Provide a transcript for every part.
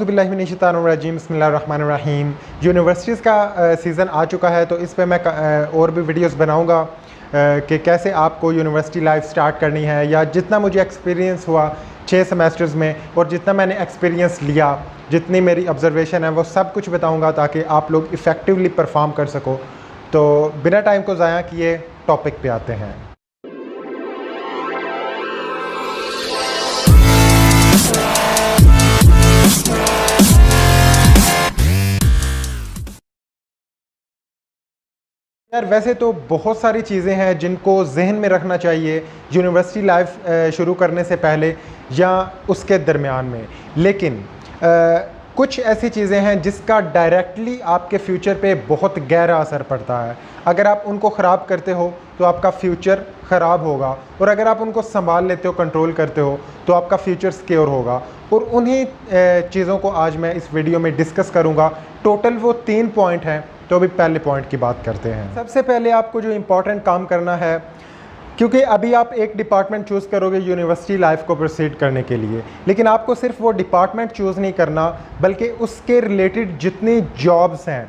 औज़ुबिल्लाहिमिनश्शैतानिर्रजीम बिस्मिल्लाहिर्रहमानिर्रहीम। यूनिवर्सिटीज़ का सीज़न आ चुका है, तो इस पे मैं और भी वीडियोस बनाऊंगा कि कैसे आपको यूनिवर्सिटी लाइफ स्टार्ट करनी है, या जितना मुझे एक्सपीरियंस हुआ 6 सेमेस्टर्स में और जितना मैंने एक्सपीरियंस लिया, जितनी मेरी ऑब्जर्वेशन है वो सब कुछ बताऊँगा ताकि आप लोग इफ़ेक्टिवली परफॉर्म कर सको। तो बिना टाइम को ज़ाया किए टॉपिक पे आते हैं। यार वैसे तो बहुत सारी चीज़ें हैं जिनको जहन में रखना चाहिए यूनिवर्सिटी लाइफ शुरू करने से पहले या उसके दरमियान में, लेकिन कुछ ऐसी चीज़ें हैं जिसका डायरेक्टली आपके फ्यूचर पे बहुत गहरा असर पड़ता है। अगर आप उनको ख़राब करते हो तो आपका फ्यूचर ख़राब होगा, और अगर आप उनको संभाल लेते हो, कंट्रोल करते हो, तो आपका फ्यूचर सिक्योर होगा। और उन्हीं चीज़ों को आज मैं इस वीडियो में डिस्कस करूँगा। टोटल वो 3 पॉइंट हैं, तो अभी पहले पॉइंट की बात करते हैं। सबसे पहले आपको जो इम्पोर्टेंट काम करना है, क्योंकि अभी आप एक डिपार्टमेंट चूज़ करोगे यूनिवर्सिटी लाइफ को प्रोसीड करने के लिए, लेकिन आपको सिर्फ वो डिपार्टमेंट चूज़ नहीं करना, बल्कि उसके रिलेटेड जितनी जॉब्स हैं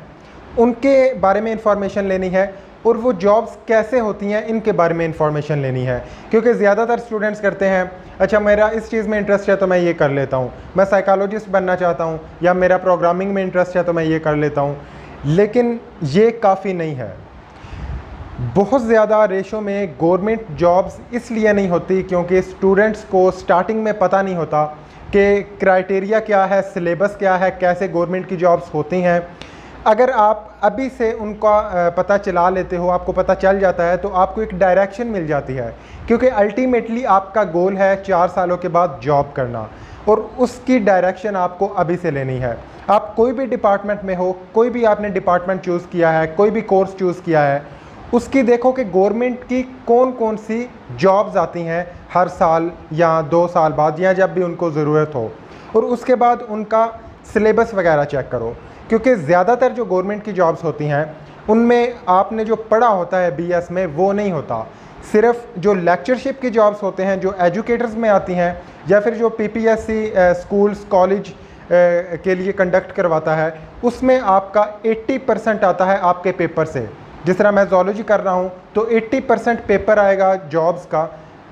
उनके बारे में इंफॉर्मेशन लेनी है, और वो जॉब्स कैसे होती हैं इनके बारे में इंफॉर्मेशन लेनी है। क्योंकि ज़्यादातर स्टूडेंट्स करते हैं, अच्छा मेरा इस चीज़ में इंटरेस्ट है तो मैं ये कर लेता हूँ, मैं साइकोलॉजिस्ट बनना चाहता हूँ, या मेरा प्रोग्रामिंग में इंटरेस्ट है तो मैं ये कर लेता हूँ, लेकिन ये काफ़ी नहीं है। बहुत ज़्यादा रेशो में गवर्नमेंट जॉब्स इसलिए नहीं होती क्योंकि स्टूडेंट्स को स्टार्टिंग में पता नहीं होता कि क्राइटेरिया क्या है, सिलेबस क्या है, कैसे गवर्नमेंट की जॉब्स होती हैं। अगर आप अभी से उनका पता चला लेते हो, आपको पता चल जाता है, तो आपको एक डायरेक्शन मिल जाती है, क्योंकि अल्टीमेटली आपका गोल है 4 सालों के बाद जॉब करना, और उसकी डायरेक्शन आपको अभी से लेनी है। आप कोई भी डिपार्टमेंट में हो, कोई भी आपने डिपार्टमेंट चूज़ किया है, कोई भी कोर्स चूज़ किया है, उसकी देखो कि गवर्नमेंट की कौन कौन सी जॉब्स आती हैं हर साल या 2 साल बाद, या जब भी उनको ज़रूरत हो, और उसके बाद उनका सिलेबस वगैरह चेक करो। क्योंकि ज़्यादातर जो गवर्नमेंट की जॉब्स होती हैं उनमें आपने जो पढ़ा होता है BS में वो नहीं होता। सिर्फ जो लेक्चरशिप की जॉब्स होते हैं, जो एजुकेटर्स में आती हैं, या फिर जो PPSC स्कूल्स कॉलेज के लिए कंडक्ट करवाता है, उसमें आपका 80% आता है आपके पेपर से। जिस तरह मैं ज़ूलॉजी कर रहा हूँ तो 80% पेपर आएगा जॉब्स का,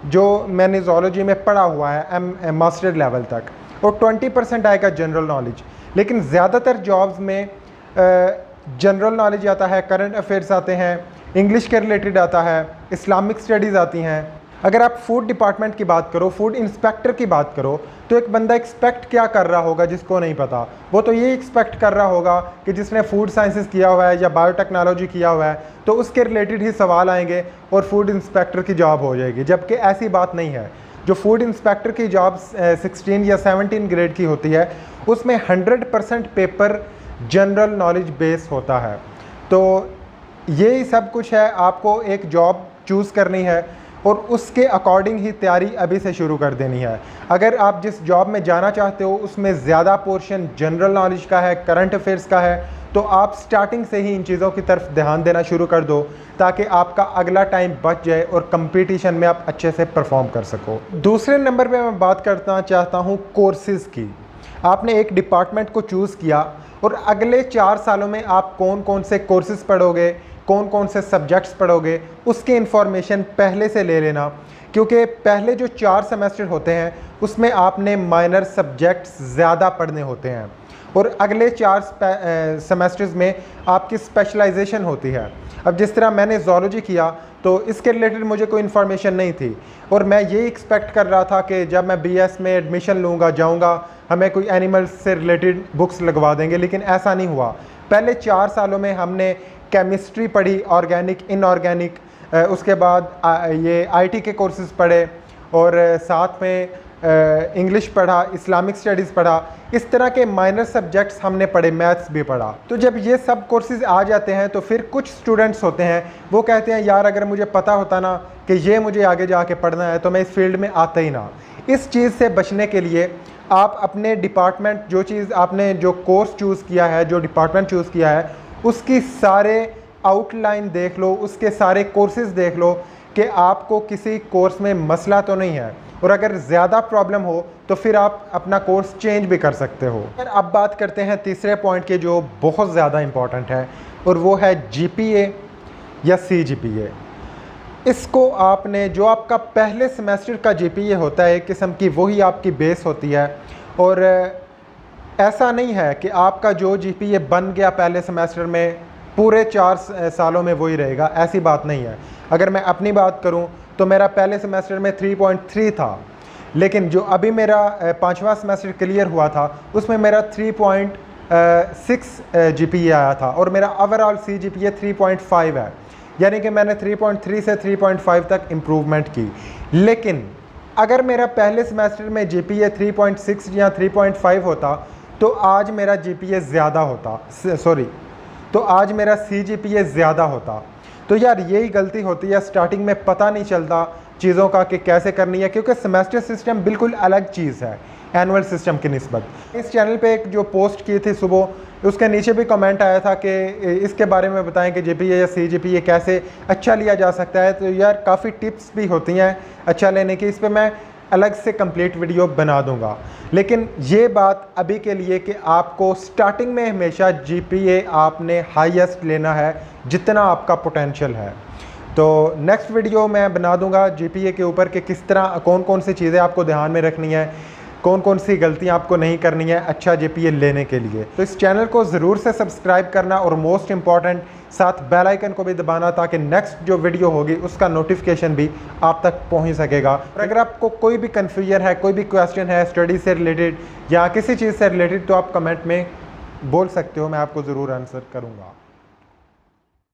जो मैंने ज़ूलॉजी में पढ़ा हुआ है मास्टर लेवल तक, और 20% आएगा जनरल नॉलेज। लेकिन ज़्यादातर जॉब्स में जनरल नॉलेज आता है, करंट अफेयर्स आते हैं, इंग्लिश के रिलेटेड आता है, इस्लामिक स्टडीज़ आती हैं। अगर आप फूड डिपार्टमेंट की बात करो, फूड इंस्पेक्टर की बात करो, तो एक बंदा एक्सपेक्ट क्या कर रहा होगा जिसको नहीं पता? वो तो ये एक्सपेक्ट कर रहा होगा कि जिसने फूड साइंसेस किया हुआ है या बायोटेक्नोलॉजी किया हुआ है तो उसके रिलेटेड ही सवाल आएंगे और फूड इंस्पेक्टर की जॉब हो जाएगी, जबकि ऐसी बात नहीं है। जो फूड इंस्पेक्टर की जॉब 16 या 17 ग्रेड की होती है, उसमें 100% पेपर जनरल नॉलेज बेस होता है। तो यही सब कुछ है, आपको एक जॉब चूज़ करनी है और उसके अकॉर्डिंग ही तैयारी अभी से शुरू कर देनी है। अगर आप जिस जॉब में जाना चाहते हो उसमें ज़्यादा पोर्शन जनरल नॉलेज का है, करंट अफेयर्स का है, तो आप स्टार्टिंग से ही इन चीज़ों की तरफ ध्यान देना शुरू कर दो, ताकि आपका अगला टाइम बच जाए और कंपटीशन में आप अच्छे से परफॉर्म कर सको। दूसरे नंबर पे मैं बात करना चाहता हूँ कोर्सेज़ की। आपने एक डिपार्टमेंट को चूज़ किया और अगले 4 सालों में आप कौन कौन से कोर्सेज़ पढ़ोगे, कौन कौन से सब्जेक्ट्स पढ़ोगे, उसकी इंफॉर्मेशन पहले से ले लेना। क्योंकि पहले जो 4 सेमेस्टर होते हैं उसमें आपने माइनर सब्जेक्ट्स ज़्यादा पढ़ने होते हैं, और अगले 4 सेमेस्टर्स में आपकी स्पेशलाइजेशन होती है। अब जिस तरह मैंने ज़ूलॉजी किया तो इसके रिलेटेड मुझे कोई इन्फॉर्मेशन नहीं थी, और मैं ये एक्सपेक्ट कर रहा था कि जब मैं BS में एडमिशन लूँगा, जाऊँगा, हमें कोई एनिमल्स से रिलेटेड बुक्स लगवा देंगे, लेकिन ऐसा नहीं हुआ। पहले 4 सालों में हमने केमिस्ट्री पढ़ी, ऑर्गेनिक, इनऑर्गेनिक, उसके बाद ये IT के कोर्सेज़ पढ़े, और साथ में इंग्लिश पढ़ा, इस्लामिक स्टडीज़ पढ़ा। इस तरह के माइनर सब्जेक्ट्स हमने पढ़े, मैथ्स भी पढ़ा। तो जब ये सब कोर्सेज़ आ जाते हैं तो फिर कुछ स्टूडेंट्स होते हैं वो कहते हैं यार अगर मुझे पता होता ना कि ये मुझे आगे जाके पढ़ना है तो मैं इस फील्ड में आता ही ना। इस चीज़ से बचने के लिए आप अपने डिपार्टमेंट, जो चीज़ आपने जो कोर्स चूज़ किया है, जो डिपार्टमेंट चूज़ किया है, उसकी सारे आउटलाइन देख लो, उसके सारे कोर्सेज़ देख लो कि आपको किसी कोर्स में मसला तो नहीं है, और अगर ज़्यादा प्रॉब्लम हो तो फिर आप अपना कोर्स चेंज भी कर सकते हो। फिर अब बात करते हैं तीसरे पॉइंट के जो बहुत ज़्यादा इम्पॉर्टेंट है, और वो है GPA या CGPA। इसको आपने, जो आपका पहले सेमेस्टर का GPA होता है एक किस्म की, वही आपकी बेस होती है। और ऐसा नहीं है कि आपका जो GPA बन गया पहले सेमेस्टर में पूरे 4 सालों में वही रहेगा, ऐसी बात नहीं है। अगर मैं अपनी बात करूं तो मेरा पहले सेमेस्टर में 3.3 था, लेकिन जो अभी मेरा 5वां सेमेस्टर क्लियर हुआ था उसमें मेरा 3.6 GPA आया था, और मेरा ओवरऑल CGPA 3.5 है। यानी कि मैंने 3.3 से 3.5 तक इम्प्रूवमेंट की। लेकिन अगर मेरा पहले सेमेस्टर में GPA 3.6 या 3.5 होता तो आज मेरा GPA ज़्यादा होता, तो आज मेरा CGPA ज़्यादा होता। तो यार यही गलती होती है, स्टार्टिंग में पता नहीं चलता चीज़ों का कि कैसे करनी है, क्योंकि सेमेस्टर सिस्टम बिल्कुल अलग चीज़ है एनुअल सिस्टम की निस्बत। इस चैनल पे एक जो पोस्ट की थी सुबह, उसके नीचे भी कमेंट आया था कि इसके बारे में बताएं कि GPA या CGPA कैसे अच्छा लिया जा सकता है। तो यार काफ़ी टिप्स भी होती हैं अच्छा लेने की, इस पर मैं अलग से कंप्लीट वीडियो बना दूंगा। लेकिन ये बात अभी के लिए कि आपको स्टार्टिंग में हमेशा GPA आपने हाईएस्ट लेना है जितना आपका पोटेंशियल है। तो नेक्स्ट वीडियो मैं बना दूंगा GPA के ऊपर कि किस तरह कौन कौन सी चीज़ें आपको ध्यान में रखनी है, कौन कौन सी गलतियां आपको नहीं करनी है अच्छा GPA लेने के लिए। तो इस चैनल को ज़रूर से सब्सक्राइब करना, और मोस्ट इम्पॉर्टेंट साथ बेल आइकन को भी दबाना, ताकि नेक्स्ट जो वीडियो होगी उसका नोटिफिकेशन भी आप तक पहुंच सकेगा। और अगर आपको कोई भी कन्फ्यूजन है, कोई भी क्वेश्चन है स्टडी से रिलेटेड या किसी चीज़ से रिलेटेड, तो आप कमेंट में बोल सकते हो, मैं आपको ज़रूर आंसर करूँगा।